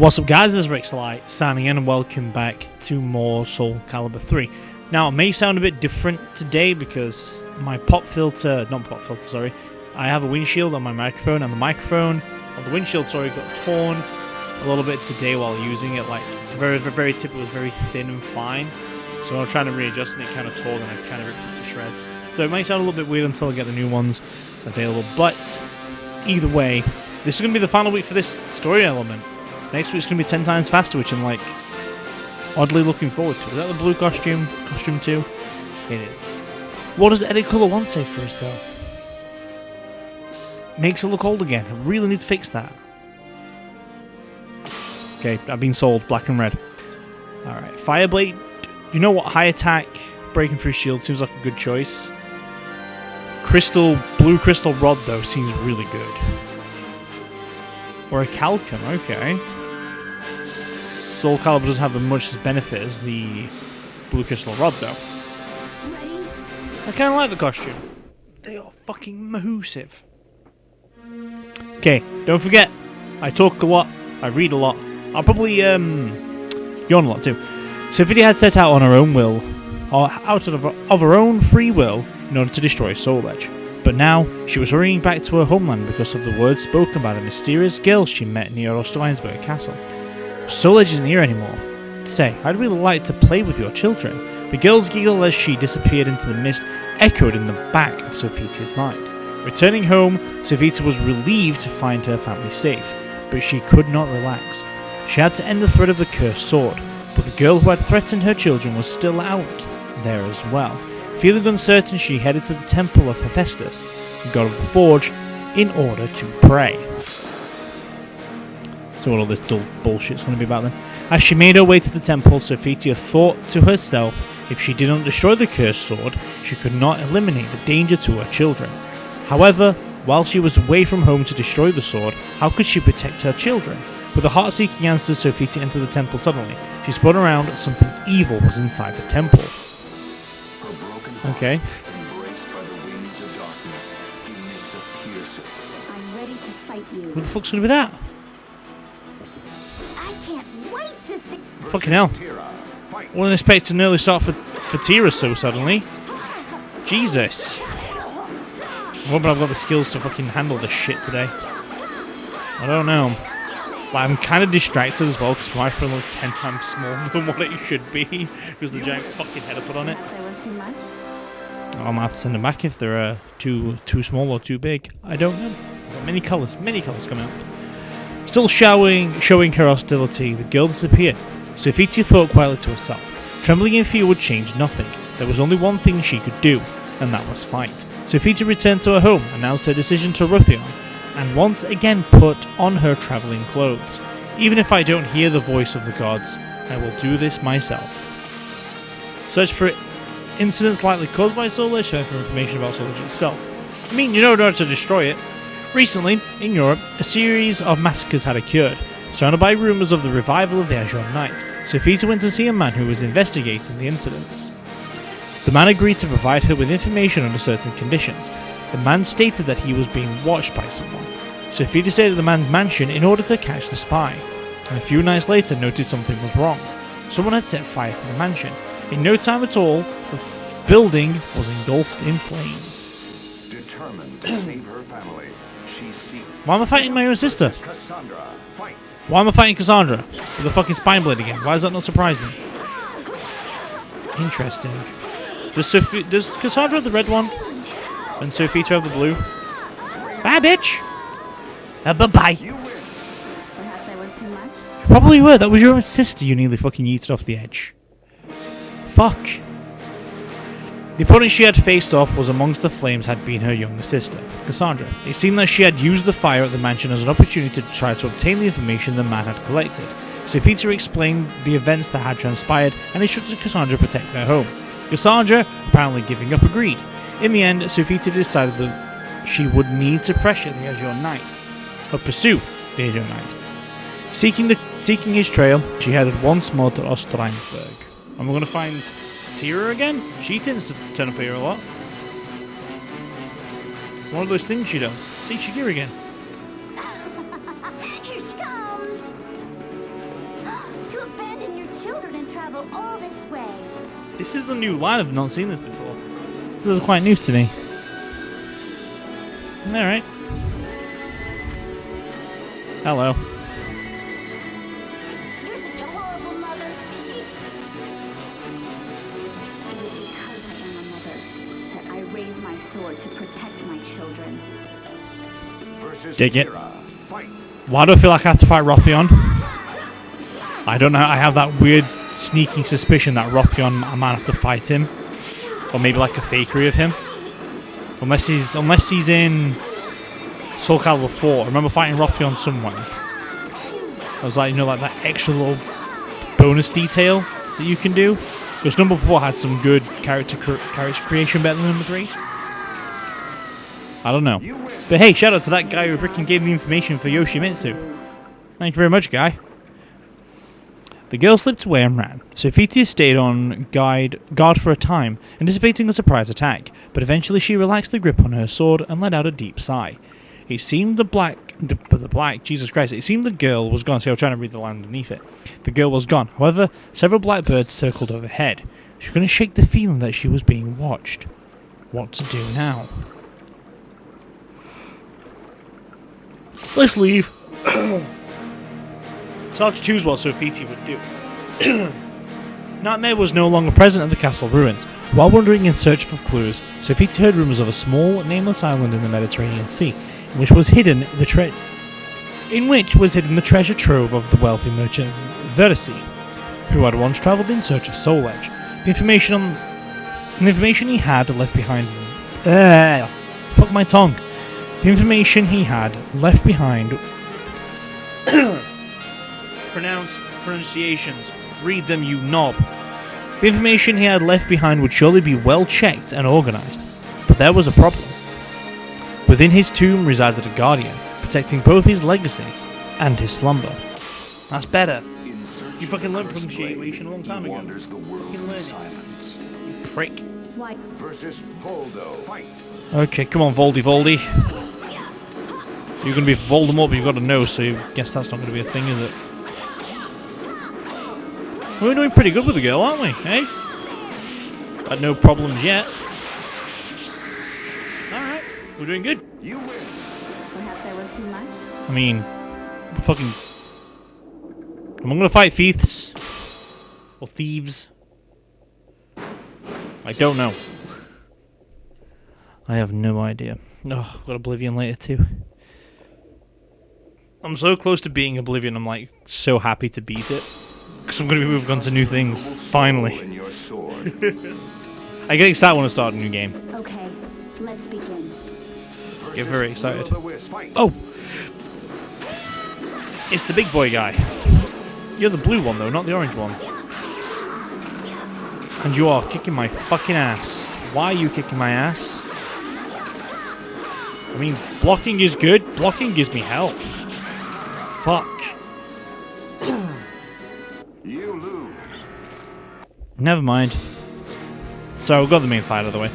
What's up guys, this is Rixxalight signing in and welcome back to more Soulcalibur 3. Now it may sound a bit different today because my I have a windshield on my microphone and the microphone of the windshield, got torn a little bit today while using it, like very tip. It was very thin and fine, so when I was trying to readjust it kind of tore and I kind of ripped it to shreds. So it might sound a little bit weird until I get the new ones available, but either way, this is going to be the final week for this story element. Next week's going to be 10 times faster, which I'm like oddly looking forward to. Is that the blue costume? Costume 2? It is. What does Edit Color 1 say for us though? Makes it look old again. I really need to fix that. Okay, I've been sold. Black and red. Alright, Fireblade. You know what? High attack, breaking through shield seems like a good choice. Blue crystal rod though seems really good. Or a Calcum, okay. Soulcalibur doesn't have as much benefit as the blue crystal rod though. I kind of like the costume. They are fucking massive. Okay, don't forget, I talk a lot, I read a lot. I'll probably yawn a lot too. Sophitia had set out on her own will, or out of her own free will, in order to destroy Soul Edge. But now, she was hurrying back to her homeland because of the words spoken by the mysterious girl she met near Osterleinsberg Castle. Soul Edge isn't here anymore. Say, I'd really like to play with your children. The girl's giggle as she disappeared into the mist echoed in the back of Sophitia's mind. Returning home, Sophitia was relieved to find her family safe, but she could not relax. She had to end the threat of the cursed sword, but the girl who had threatened her children was still out there as well. Feeling uncertain, she headed to the temple of Hephaestus, the god of the forge, in order to pray. So what all this dull bullshit's going to be about then? As she made her way to the temple, Sophitia thought to herself, if she didn't destroy the cursed sword, she could not eliminate the danger to her children. However, while she was away from home to destroy the sword, how could she protect her children? With a heart seeking answers, Sophitia entered the temple suddenly. She spun around, something evil was inside the temple. Okay. I'm ready to fight you. Who the fuck's gonna be that? I can't wait to see. Fucking hell. Wasn't expecting an early start for Tira so suddenly. Jesus. I'm hoping I've got the skills to fucking handle this shit today. I don't know. Like, I'm kind of distracted as well because my microphone looks 10 times smaller than what it should be because of the giant fucking head I put on it. I might have to send them back if they're too small or too big. I don't know. Many colours coming up. Still showing her hostility, the girl disappeared. Sophitia thought quietly to herself. Trembling in fear would change nothing. There was only one thing she could do, and that was fight. Sophitia returned to her home, announced her decision to Ruthion, and once again put on her travelling clothes. Even if I don't hear the voice of the gods, I will do this myself. Search for incidents likely caused by Soul Edge, for information about Soul Edge itself. I mean, you know how to destroy it. Recently, in Europe, a series of massacres had occurred, surrounded by rumours of the revival of the Azure Knight. Sophitia went to see a man who was investigating the incidents. The man agreed to provide her with information under certain conditions. The man stated that he was being watched by someone. Sophitia stayed at the man's mansion in order to catch the spy, and a few nights later noticed something was wrong. Someone had set fire to the mansion. In no time at all, the building was engulfed in flames. Determined to save her family, she seeks. Why am I fighting my own sister? Cassandra, fight. Why am I fighting Cassandra? With a fucking spine blade again? Why does that not surprise me? Interesting. Does Cassandra have the red one? And Sophitia have the blue? Bye, bitch! Bye-bye. Perhaps I was too much. Probably were. That was your own sister you nearly fucking yeeted off the edge. Fuck. The opponent she had faced off was amongst the flames had been her younger sister, Cassandra. It seemed that she had used the fire at the mansion as an opportunity to try to obtain the information the man had collected. Sophitia explained the events that had transpired and instructed Cassandra to protect their home. Cassandra, apparently giving up, agreed. In the end, Sophitia decided that she would need to pressure the Azure Knight, or pursue the Azure Knight. Seeking his trail, she headed once more to Osterleinsberg. And we're going to find Tira again? She tends to turn up here a lot. One of those things she does. See, she's here again. Here she comes. children and travel all this way. This is a new line. I've not seen this before. This is quite new to me. Alright. Hello. You're such a horrible mother. It is because I am a mother that I raise my sword to protect my children. Dig it. Why do I feel like I have to fight Rothion? I don't know. I have that weird sneaking suspicion that Rothion, I might have to fight him, or maybe like a fakery of him. Unless he's in Soulcalibur IV. I remember fighting Rothion somewhere. I was like, you know, like that extra little bonus detail that you can do. Because number 4 had some good character creation better than number 3. I don't know. But hey, shout out to that guy who freaking gave me the information for Yoshimitsu. Thank you very much, guy. The girl slipped away and ran. Sophitia stayed on guard for a time, anticipating a surprise attack, but eventually she relaxed the grip on her sword and let out a deep sigh. It seemed Jesus Christ, it seemed the girl was gone. See, I was trying to read the line underneath it. The girl was gone. However, several blackbirds circled overhead. She couldn't shake the feeling that she was being watched. What to do now? Let's leave. It's hard to choose what Sophitia would do. Nightmare was no longer present at the castle ruins. While wandering in search for clues, Sophitia heard rumours of a small, nameless island in the Mediterranean Sea, in which was hidden the treasure trove of the wealthy merchant Verisi, who had once travelled in search of Soul Edge. The information he had left behind. Fuck my tongue. The information he had left behind. Pronunciations. Read them, you knob. The information he had left behind would surely be well checked and organised. But there was a problem. Within his tomb resided a guardian, protecting both his legacy and his slumber. That's better. You fucking learned pronunciation a long time ago. Fucking learn it. You prick. Why? Versus Voldo. Fight. Okay, come on, Voldy. You're going to be Voldemort, but you've got a nose, so you guess that's not going to be a thing, is it? We're doing pretty good with the girl, aren't we? Hey? Had no problems yet. Alright, we're doing good. You win. Perhaps I was too much? I mean, fucking... I'm going to fight thieves. Or thieves. I don't know. I have no idea. Oh, I've got Oblivion later too. I'm so close to being Oblivion, I'm like so happy to beat it. Because I'm going to be moving on to new things, finally. I get excited when I start a new game. Okay, let's begin. Get very excited. Oh! It's the big boy guy. You're the blue one though, not the orange one. And you are kicking my fucking ass. Why are you kicking my ass? I mean, blocking is good. Blocking gives me health. Fuck. You lose. Never mind. So we've got the main fight out of the way.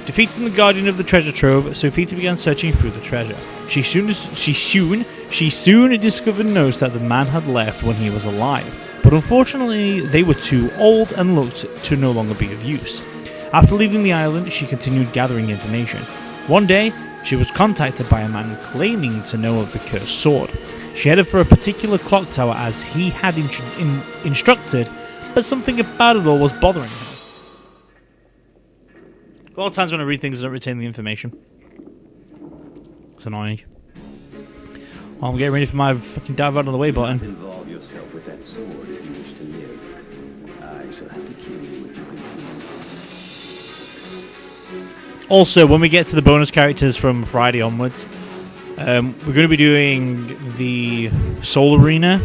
Defeating the guardian of the treasure trove, Sophitia began searching through the treasure. She soon discovered notes that the man had left when he was alive, but unfortunately they were too old and looked to no longer be of use. After leaving the island, she continued gathering information. One day, she was contacted by a man claiming to know of the cursed sword. She headed for a particular clock tower as he had instructed, but something about it all was bothering her. A lot of times when I read things, I don't retain the information. It's annoying. Well, I'm getting ready for my fucking dive out of the way button. Involve yourself with that sword if you wish to live. I shall have to kill you if you continue. Also, when we get to the bonus characters from Friday onwards, we're going to be doing the Soul Arena,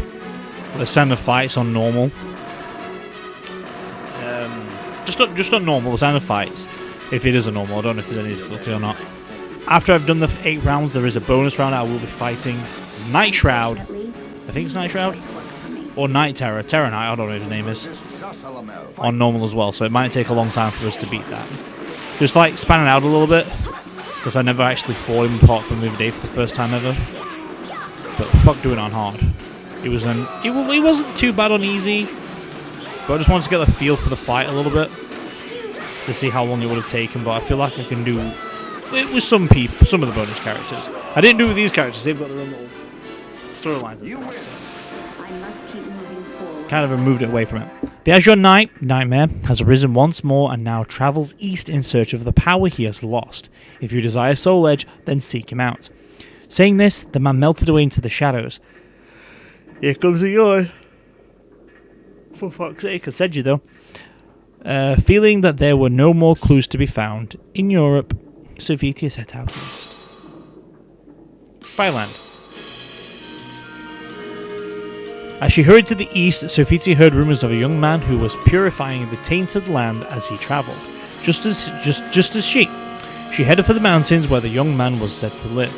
the standard fights on normal. Just on normal, the standard fights. If it is a normal, I don't know if there's any difficulty or not. After I've done the 8 rounds, there is a bonus round. I will be fighting Night Shroud. I think it's Night Shroud. Or Night Terror. Terror Knight, I don't know what his name is. On normal as well, so it might take a long time for us to beat that. Just like spanning out a little bit. Because I never actually fought him apart from the other day for the first time ever. But fuck doing it on hard. It wasn't too bad on easy. But I just wanted to get the feel for the fight a little bit to see how long it would have taken. But I feel like I can do it with some people, some of the bonus characters. I didn't do it with these characters. They've got their own little storylines. I must keep moving forward. Kind of moved it away from it. The Azure Knight, Nightmare, has arisen once more and now travels east in search of the power he has lost. If you desire Soul Edge, then seek him out. Saying this, the man melted away into the shadows. Here comes the yawn. For fuck's sake, I said you though. Feeling that there were no more clues to be found in Europe, Sophitia set out east. By land. As she hurried to the east, Sophitia heard rumours of a young man who was purifying the tainted land as he travelled. Just as she headed for the mountains where the young man was said to live.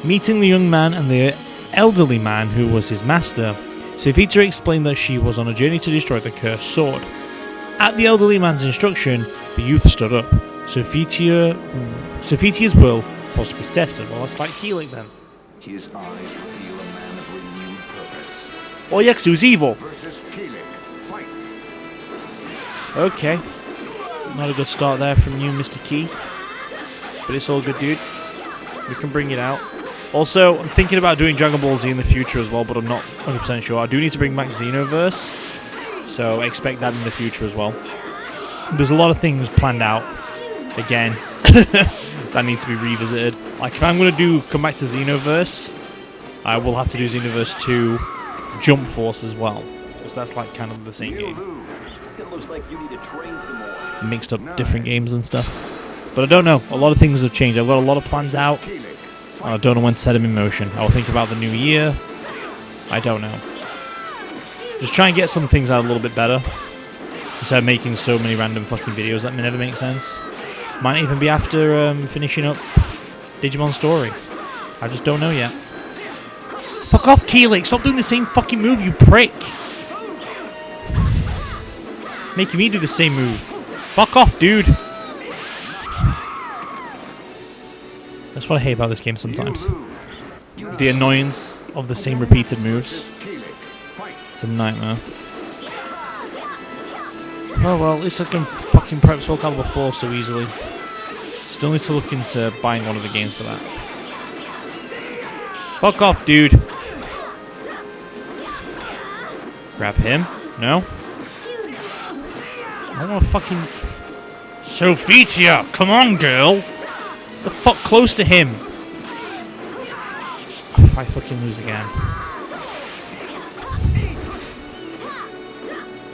Meeting the young man and the elderly man who was his master, Sophitia explained that she was on a journey to destroy the cursed sword. At the elderly man's instruction, the youth stood up. Sophitia's will was to be tested. Well, let's fight Keelik then. His eyes reveal a man of renewed purpose. Oh, yeah, 'cause he was evil. Versus Keelik. Fight. Okay. Not a good start there from you, Mr. Key. But it's all good, dude. We can bring it out. Also, I'm thinking about doing Dragon Ball Z in the future as well, but I'm not 100% sure. I do need to bring back Xenoverse, so expect that in the future as well. There's a lot of things planned out, again, that need to be revisited. Like, if I'm going to come back to Xenoverse, I will have to do Xenoverse 2 Jump Force as well, because that's like kind of the same game. It looks like you need to train some more. Mixed up different games and stuff. But I don't know. A lot of things have changed. I've got a lot of plans out. And I don't know when to set them in motion. I'll think about the new year. I don't know. Just try and get some things out a little bit better. Instead of making so many random fucking videos that never make sense. Might even be after finishing up Digimon Story. I just don't know yet. Fuck off, Keelik! Stop doing the same fucking move, you prick! Making me do the same move. Fuck off, dude! That's what I hate about this game sometimes. The annoyance of the same repeated moves. It's a nightmare. Oh well, at least I can fucking prep Soulcalibur 4 so easily. Still need to look into buying one of the games for that. Fuck off, dude! Grab him? No? I want to fucking... Sophitia! Come on, girl! The fuck close to him! If I fucking lose again.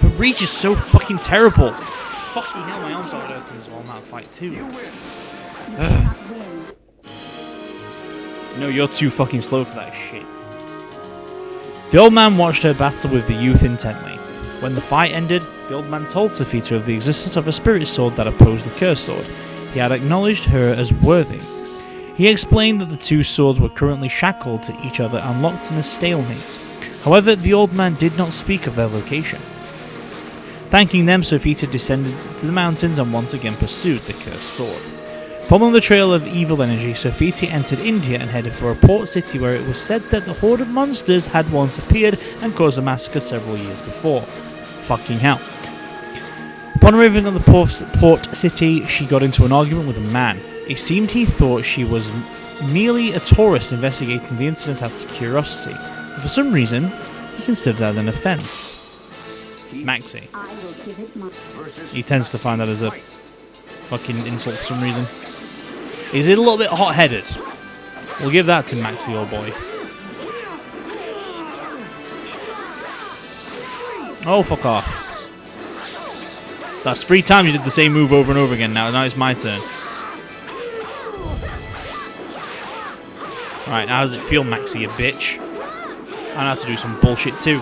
Her reach is so fucking terrible! Fucking hell, my arms started hurting as well in that fight too. No, you're too fucking slow for that shit. The old man watched her battle with the youth intently. When the fight ended, the old man told Sophitia of the existence of a spirit sword that opposed the cursed sword. He had acknowledged her as worthy. He explained that the two swords were currently shackled to each other and locked in a stalemate. However, the old man did not speak of their location. Thanking them, Sophitia descended to the mountains and once again pursued the cursed sword. Following the trail of evil energy, Sophitia entered India and headed for a port city where it was said that the horde of monsters had once appeared and caused a massacre several years before. Fucking hell. Upon arriving at the port city, she got into an argument with a man. It seemed he thought she was merely a tourist investigating the incident out of curiosity. But for some reason, he considered that an offence. Maxi. He tends to find that as a fucking insult for some reason. He's a little bit hot-headed. We'll give that to Maxi, old boy. Oh, fuck off. That's 3 times you did the same move over and over again now. Now it's my turn. Alright, now how does it feel, Maxi, you bitch? I know how to do some bullshit too.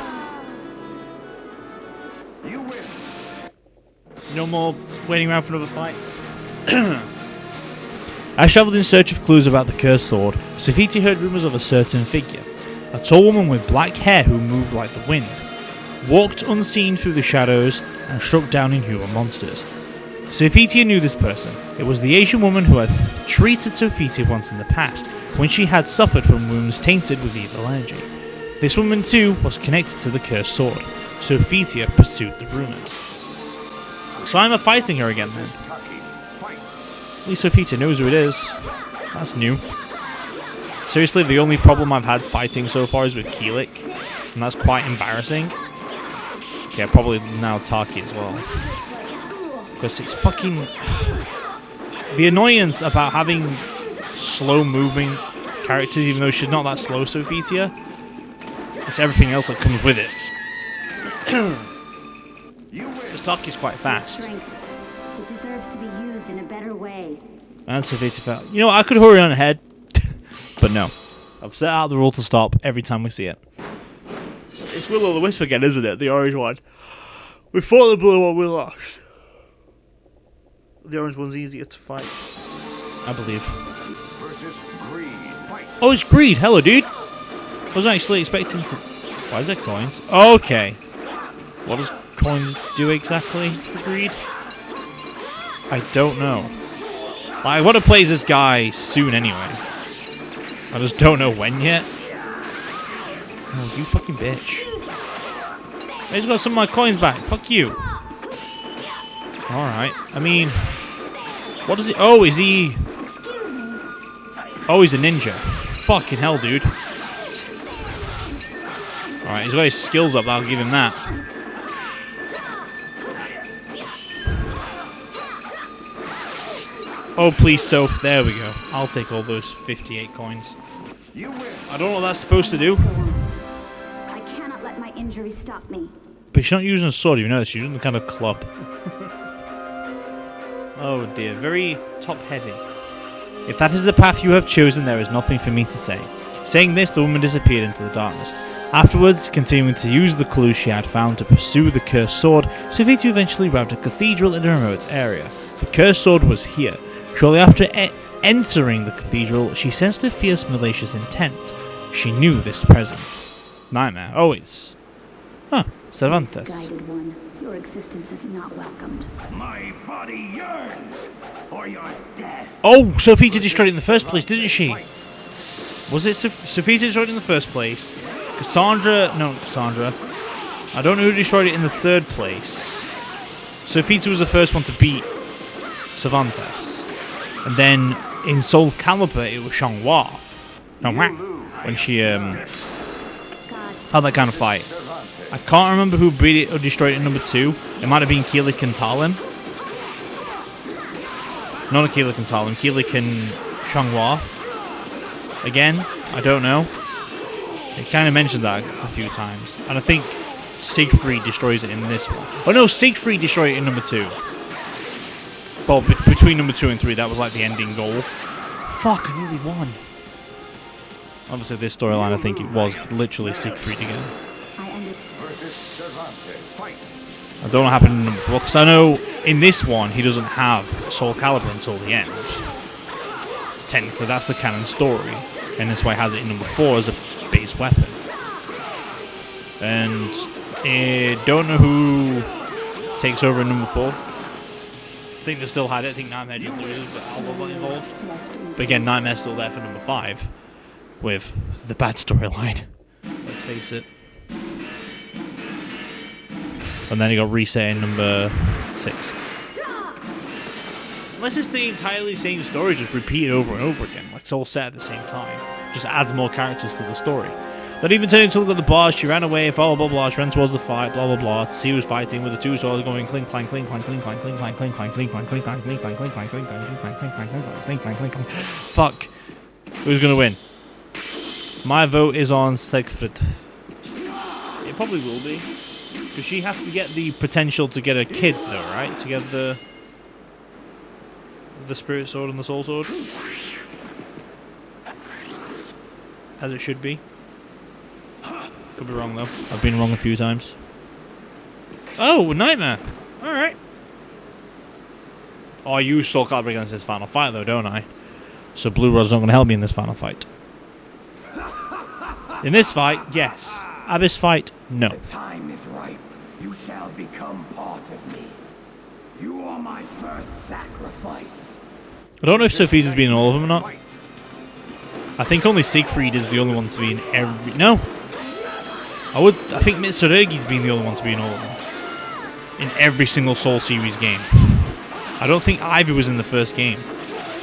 No more waiting around for another fight. As travelled in search of clues about the cursed sword, Sophitia heard rumours of a certain figure. A tall woman with black hair who moved like the wind. Walked unseen through the shadows and struck down inhuman monsters. Sophitia knew this person. It was the Asian woman who had treated Sophitia once in the past, when she had suffered from wounds tainted with evil energy. This woman too was connected to the cursed sword. Sophitia pursued the rumors. So I'm fighting her again then. At least Sophitia knows who it is. That's new. Seriously, the only problem I've had fighting so far is with Keelik, and that's quite embarrassing. Okay, probably now Taki as well. Because it's fucking... the annoyance about having slow-moving characters, even though she's not that slow, Sophitia, it's everything else that comes with it. Because Taki's quite fast. It deserves to be used in a better way. And Sophitia felt, you know what, I could hurry on ahead. But no. I've set out the rule to stop every time we see it. It's Will-O-the-Wisp again, isn't it? The orange one. We fought the blue one, we lost. The orange one's easier to fight, I believe. Oh, it's Greed! Hello, dude! I wasn't actually expecting to... Why is there coins? Okay. What does coins do exactly for Greed? I don't know. I want to play as this guy soon anyway. I just don't know when yet. Oh, you fucking bitch. I just got some of my coins back. Fuck you. Alright. I mean... What is it? Oh, is he... Oh, he's a ninja. Fucking hell, dude. Alright, he's got his skills up. I'll give him that. Oh, please, Soph. There we go. I'll take all those 58 coins. I don't know what that's supposed to do. I cannot let my injury stop me. But she's not using a sword, you know, she's using the kind of club. Oh dear, very top-heavy. If that is the path you have chosen, there is nothing for me to say. Saying this, the woman disappeared into the darkness. Afterwards, continuing to use the clues she had found to pursue the cursed sword, Sophitia eventually arrived at a cathedral in a remote area. The cursed sword was here. Shortly after entering the cathedral, she sensed a fierce, malicious intent. She knew this presence. Nightmare. Oh, it's... Huh. Cervantes. Guided one, your existence is not welcomed. My body yearns for your death. Oh, Sophitia destroyed it in the first place, didn't she? Was it Sophitia destroyed it in the first place? Cassandra... No, Cassandra. I don't know who destroyed it in the third place. Sophitia was the first one to beat Cervantes. And then in Soulcalibur, it was Xianghua. When she had that kind of fight. I can't remember who beat it or destroyed it in number 2. It might have been Keelik and Talon. Not a Keelik and Talon. Keelik and Xianghua. Again, I don't know. It kind of mentioned that a few times. And I think Siegfried destroys it in this one. Oh no, Siegfried destroyed it in number 2. Well, between number 2 and 3, that was like the ending goal. Fuck, I nearly won. Obviously, this storyline, I think it was literally Siegfried again. I don't know what happened in number 4, because I know in this one, he doesn't have Soulcalibur until the end. Technically, that's the canon story. And that's why he has it in number 4 as a base weapon. And I don't know who takes over in number 4. I think they still had it. I think Nightmare just loses, but Alba got involved. But again, Nightmare's still there for number 5 with the bad storyline. Let's face it. And then he got reset in number 6. Unless it's the entirely same story, just repeated over and over again, like it's all set at the same time. Just adds more characters to the story. Not even turning to look at the boss, she ran away, blah blah blah, she ran towards the fight, blah blah blah, to see who was fighting with the two swords going clink clank clink clank clink clank clink clank clink clank clink clank clink clank clink clank clink clank clink clank clink clank clink clank clink clank clink. Fuck. Who's gonna win? My vote is on Siegfried. It probably will be. Because she has to get the potential to get a kid though, right? To get the spirit sword and the soul sword. As it should be. Could be wrong though. I've been wrong a few times. Oh, Nightmare! Alright. Oh, I use Soulcalibur against this final fight though, don't I? So Blue Rod's not going to help me in this final fight. In this fight, yes. Abyss fight, no. The time is ripe. You shall become part of me. You are my first sacrifice. I don't know if Sophie's been in all of them or not. I think only Siegfried is the only one to be in every... No! I think Mitsurugi's been the only one to be in all of them. In every single Soul series game. I don't think Ivy was in the first game.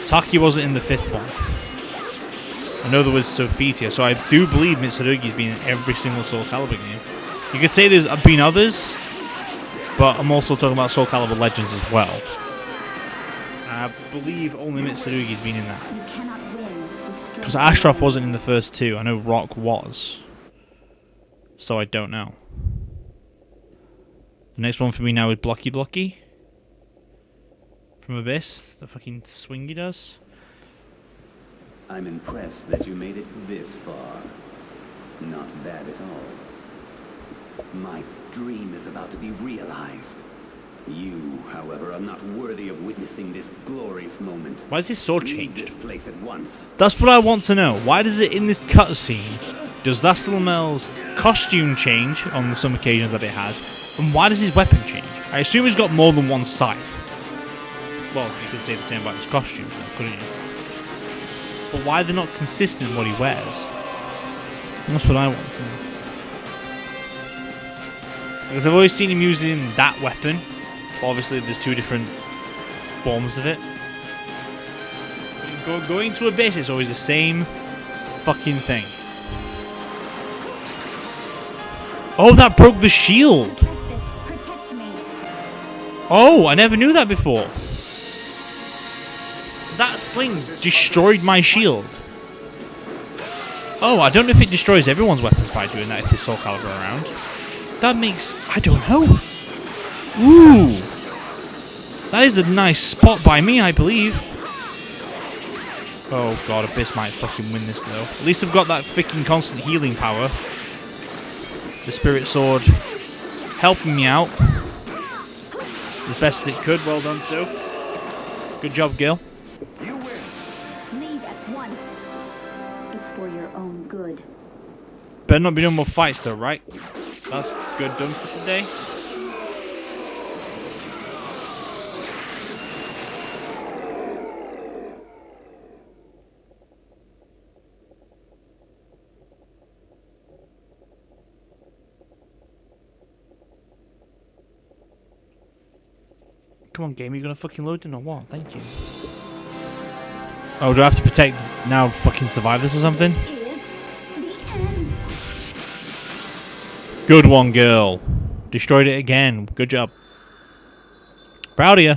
Taki wasn't in the 5th one. I know there was Sophitia, so I do believe Mitsurugi's been in every single Soulcalibur game. You could say there's been others, but I'm also talking about Soulcalibur Legends as well. I believe only Mitsurugi's been in that. Because Astroth wasn't in the first 2. I know Rock was. So I don't know. The next one for me now is Blocky Blocky. From Abyss. The fucking swing he does. I'm impressed that you made it this far. Not bad at all. My dream is about to be realized. You, however, are not worthy of witnessing this glorious moment. Why is his sword Leave changed? this place at once. That's what I want to know. Why does it in this cutscene, does Lamel's costume change on some occasions that it has, and why does his weapon change? I assume he's got more than one scythe. Well, you could say the same about his costumes now, couldn't you? But why they're not consistent in what he wears? That's what I want to know. Because I've always seen him using that weapon. Obviously, there's 2 different forms of it. Going to Abyss, it's always the same fucking thing. Oh, that broke the shield! Oh, I never knew that before. That sling destroyed my shield. Oh, I don't know if it destroys everyone's weapons by doing that if there's Soulcalibur around. That makes... I don't know. Ooh. That is a nice spot by me, I believe. Oh god, Abyss might fucking win this though. At least I've got that freaking constant healing power. The Spirit Sword helping me out as best it could. Well done, Soph. Good job, Gil. You win. Leave at once. It's for your own good. Better not be no more fights though, right? That's good done for today. Come on, game, you gonna fucking load in or what? Thank you. Oh, do I have to protect now fucking survivors or something? This is the end. Good one, girl. Destroyed it again. Good job. Proud of you.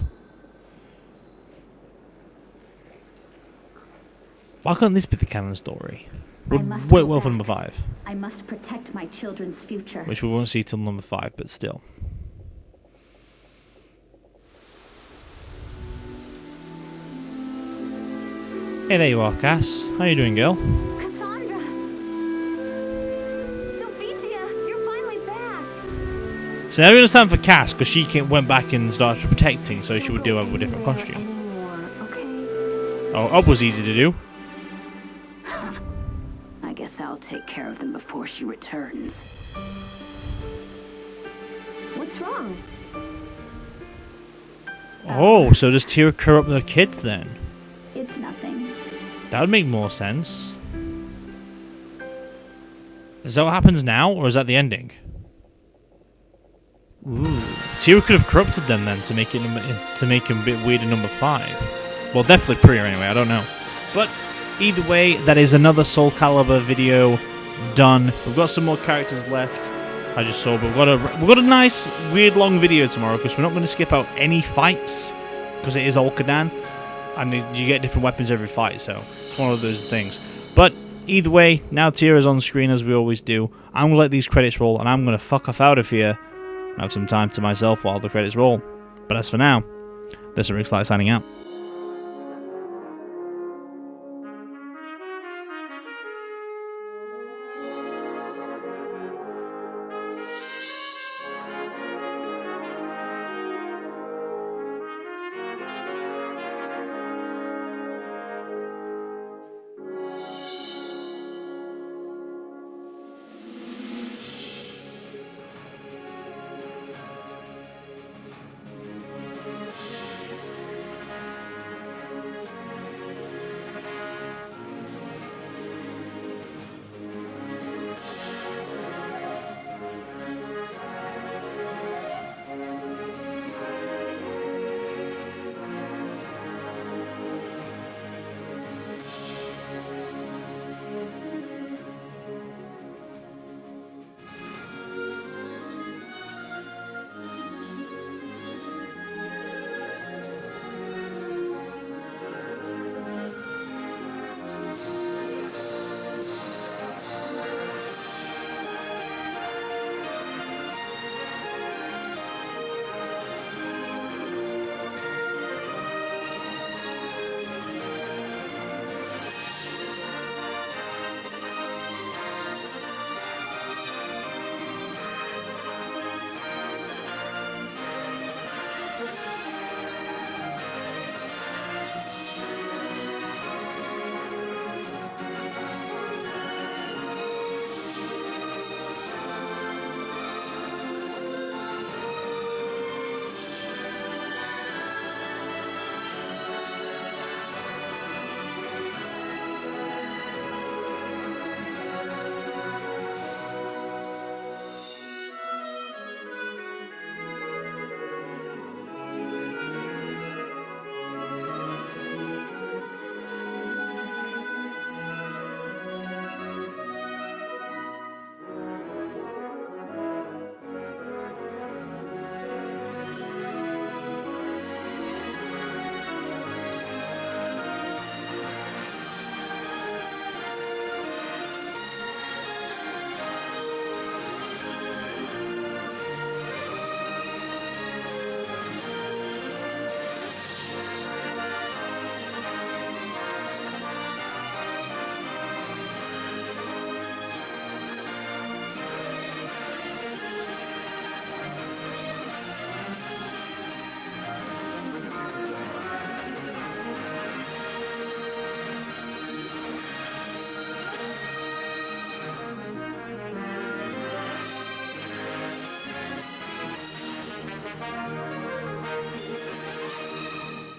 Why can't this be the canon story? Would work well for number 5. I must protect my children's future. Which we won't see till number 5, but still. Hey, there you are, Cass. How you doing, girl? Cassandra! Sophitia, you're finally back! So now we understand for Cass, because she went back and started protecting, so she would do have a different costume. Anymore, okay? Oh, up was easy to do. I guess I'll take care of them before she returns. What's wrong? Oh, so does Tira corrupt the kids then? It's nothing. That would make more sense. Is that what happens now, or is that the ending? Ooh. Tira could have corrupted them then to make him a bit weird in number 5. Well, definitely Priya anyway, I don't know. But either way, that is another Soulcalibur video done. We've got some more characters left. I just saw, but we've got a nice, weird long video tomorrow because we're not going to skip out any fights because it is Olkadan. And you get different weapons every fight, so it's one of those things. But either way, now Tira's on screen as we always do. I'm going to let these credits roll, and I'm going to fuck off out of here and have some time to myself while the credits roll. But as for now, this is Rixxalight signing out.